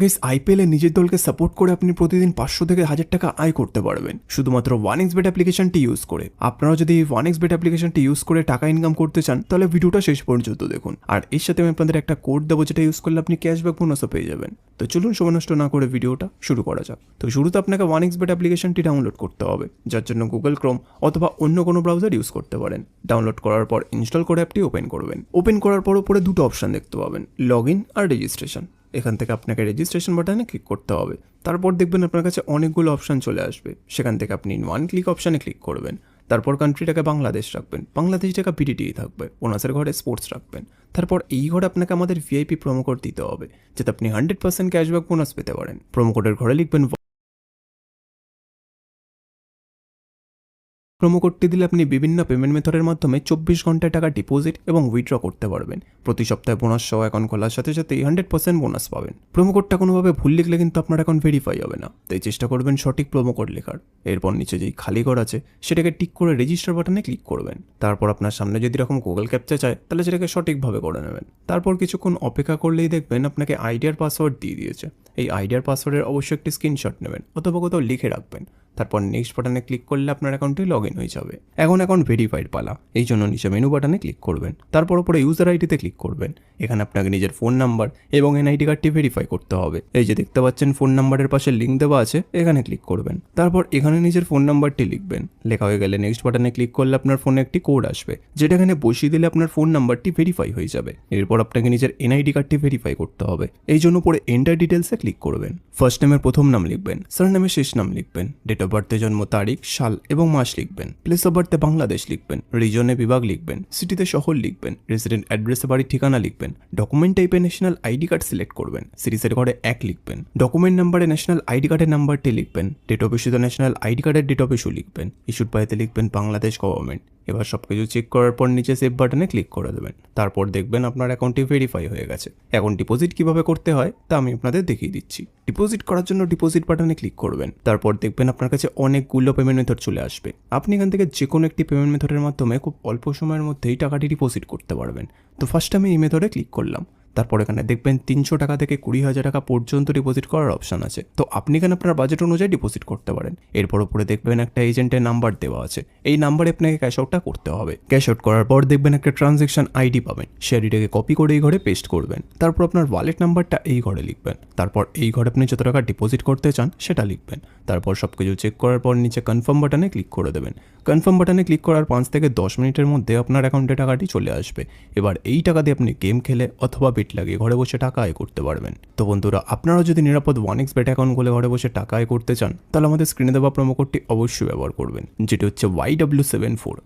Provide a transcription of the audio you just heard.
Guys, আইপিএলে নিজের দলকে সাপোর্ট করে আপনি প্রতিদিন 500 থেকে 1000 টাকা আয় করতে পারবেন শুধুমাত্র 1xBet অ্যাপ্লিকেশনটি ইউজ করে। আপনারা যদি 1xBet অ্যাপ্লিকেশনটি ইউজ করে টাকা ইনকাম করতে চান তাহলে ভিডিওটা শেষ পর্যন্ত দেখুন। আর এর সাথে আমি আপনাদের একটা কোড দেবো যেটা ইউজ করলে আপনি ক্যাশব্যাক বোনাসও পেয়ে যাবেন। তো চলুন সময় নষ্ট না করে ভিডিওটা শুরু করা যাক। তো শুরুতে আপনাকে 1xBet অ্যাপ্লিকেশনটি ডাউনলোড করতে হবে, যার জন্য গুগল ক্রোম অথবা অন্য কোনো ব্রাউজার ইউজ করতে পারেন। ডাউনলোড করার পর ইনস্টল করে অ্যাপটি ওপেন করবেন। ওপেন করার পর উপরে দুটো অপশন দেখতে পাবেন, লগ ইন আর রেজিস্ট্রেশন। এখান থেকে আপনাকে রেজিস্ট্রেশন বাটনে ক্লিক করতে হবে। তারপর দেখবেন আপনার কাছে অনেকগুলো অপশান চলে আসবে। সেখান থেকে আপনি ওয়ান ক্লিক অপশানে ক্লিক করবেন। তারপর কান্ট্রিটাকে বাংলাদেশ রাখবেন, বাংলাদেশ টাকা পিডিটিই থাকবে। বোনাসের ঘরে স্পোর্টস রাখবেন। তারপর এই ঘরে আপনাকে আমাদের ভিআইপি প্রোমো কোড দিতে হবে, যাতে আপনি 100% ক্যাশব্যাক বোনাস পেতে পারেন। প্রোমো কোডের ঘরে লিখবেন প্রোমো কোডটি দিলে আপনি বিভিন্ন পেমেন্ট মেথডের মাধ্যমে 24 ঘন্টায় টাকা ডিপোজিট এবং উইথড্র করতে পারবেন। প্রতি সপ্তাহে বোনাস সহ অ্যাকাউন্ট খোলার সাথে সাথে 100% বোনাস পাবেন। প্রোমো কোডটা কোনোভাবে ভুল লিখলে কিন্তু আপনার অ্যাকাউন্ট ভেরিফাই হবে না, তাই চেষ্টা করবেন সঠিক প্রোমো কোড লেখার। এরপর নিচে যেই খালি ঘর আছে সেটাকে টিক করে রেজিস্টার বাটনে ক্লিক করবেন। তারপর আপনার সামনে যদি এরকম গুগল ক্যাপচা চায় তাহলে সেটাকে সঠিকভাবে করে নেবেন। তারপর কিছুক্ষণ অপেক্ষা করলেই দেখবেন আপনাকে আইডিয়ার পাসওয়ার্ড দিয়ে দিয়েছে। এই আইডিয়ার পাসওয়ার্ডের অবশ্যই একটি স্ক্রিনশট নেবেন অথবা কোথাও লিখে রাখবেন। তারপর নেক্সট বাটনে ক্লিক করলে আপনার অ্যাকাউন্টে লগ ইন হয়ে যাবে। এখন অ্যাকাউন্ট ভেরিফাইড পালা, এই জন্য নিচে মেনু বাটনে ক্লিক করবেন। তারপর উপরে ইউজার আইডিতে ক্লিক করবেন। এখানে আপনাকে নিজের ফোন নাম্বার এবং এনআইডি কার্ডটি ভেরিফাই করতে হবে। এই যে দেখতে পাচ্ছেন ফোন নাম্বারের পাশে লিঙ্ক দেওয়া আছে, এখানে ক্লিক করবেন। তারপর এখানে নিজের ফোন নাম্বারটি লিখবেন। লেখা হয়ে গেলে নেক্সট বাটনে ক্লিক করলে আপনার ফোনে একটি কোড আসবে, যেটা এখানে বসিয়ে দিলে আপনার ফোন নাম্বারটি ভেরিফাই হয়ে যাবে। এরপর আপনাকে নিজের এনআইডি কার্ডটি ভেরিফাই করতে হবে, এই জন্য পরে এন্টার ডিটেলসে ক্লিক করবেন। ফার্স্ট নেমের প্রথম নাম লিখবেন, সারনেমের শেষ নাম লিখবেন, ডেট অফ বার্থে জন্ম তারিখ, সাল এবং মাস লিখবেন, প্লেস অফ বার্থে বাংলাদেশ লিখবেন, রিজনে বিভাগ লিখবেন, সিটিতে শহর লিখবেন, রেসিডেন্ট অ্যাড্রেসে বাড়ির ঠিকানা লিখবেন, ডকুমেন্ট টাইপে ন্যাশনাল আইডি কার্ড সিলেক্ট করবেন, সিরিজের ঘরে 1 লিখবেন, ডকুমেন্ট নাম্বারে ন্যাশনাল আইডি কার্ডের নাম্বারটি লিখবেন, ডেট অফ ইস্যুতে ন্যাশনাল আইডি কার্ডের ডেট অফ ইস্যু লিখবেন, ইস্যুড বাইতে লিখবেন বাংলাদেশ গভর্নমেন্ট। এবার সবকিছু চেক করার পর নিচে সেভ বাটনে ক্লিক করে দেবেন। তারপর দেখবেন আপনার অ্যাকাউন্টটি ভেরিফাই হয়ে গেছে। এখন ডিপোজিট কিভাবে করতে হয় তা আমি আপনাদের দেখিয়ে দিচ্ছি। ডিপোজিট করার জন্য ডিপোজিট বাটনে ক্লিক করবেন। তারপর দেখবেন আপনার কাছে অনেকগুলো পেমেন্ট মেথড চলে আসবে। আপনি এখান থেকে যে কোনো একটি পেমেন্ট মেথডের মাধ্যমে খুব অল্প সময়ের মধ্যেই টাকাটি ডিপোজিট করতে পারবেন। তো ফার্স্ট আমি এই মেথডে ক্লিক করলাম। তারপর এখানে দেখবেন 300 টাকা থেকে 20,000 টাকা পর্যন্ত ডিপোজিট করার অপশন আছে। তো আপনি এখানে আপনার বাজেট অনুযায়ী ডিপোজিট করতে পারেন। এরপর উপরে দেখবেন একটা এজেন্টের নাম্বার দেওয়া আছে, এই নাম্বারে আপনাকে ক্যাশ আউটটা করতে হবে। ক্যাশ আউট করার পর দেখবেন একটা ট্রানজ্যাকশন আইডি পাবেন, সেই আইডিটাকে কপি করে এই ঘরে পেস্ট করবেন। তারপর আপনার ওয়ালেট নাম্বারটা এই ঘরে লিখবেন। তারপর এই ঘরে আপনি যত টাকা ডিপোজিট করতে চান সেটা লিখবেন। তারপর সবকিছু চেক করার পর নিচে কনফার্ম বাটনে ক্লিক করে দেবেন। কনফার্ম বাটনে ক্লিক করার 5 থেকে 10 মিনিটের মধ্যে আপনার অ্যাকাউন্টে টাকাটি চলে আসবে। এবার এই টাকা দিয়ে আপনি গেম খেলে অথবা বেট লাগিয়ে ঘরে বসে টাকা আয় করতে পারবেন। তো বন্ধুরা, আপনারাও যদি নিরাপদ 1xBet অ্যাকাউন্ট খুলে ঘরে বসে টাকা আয় করতে চান তাহলে আমাদের স্ক্রিনে দেওয়া প্রোমো কোডটি অবশ্যই ব্যবহার করবেন, যেটি হচ্ছে YW74।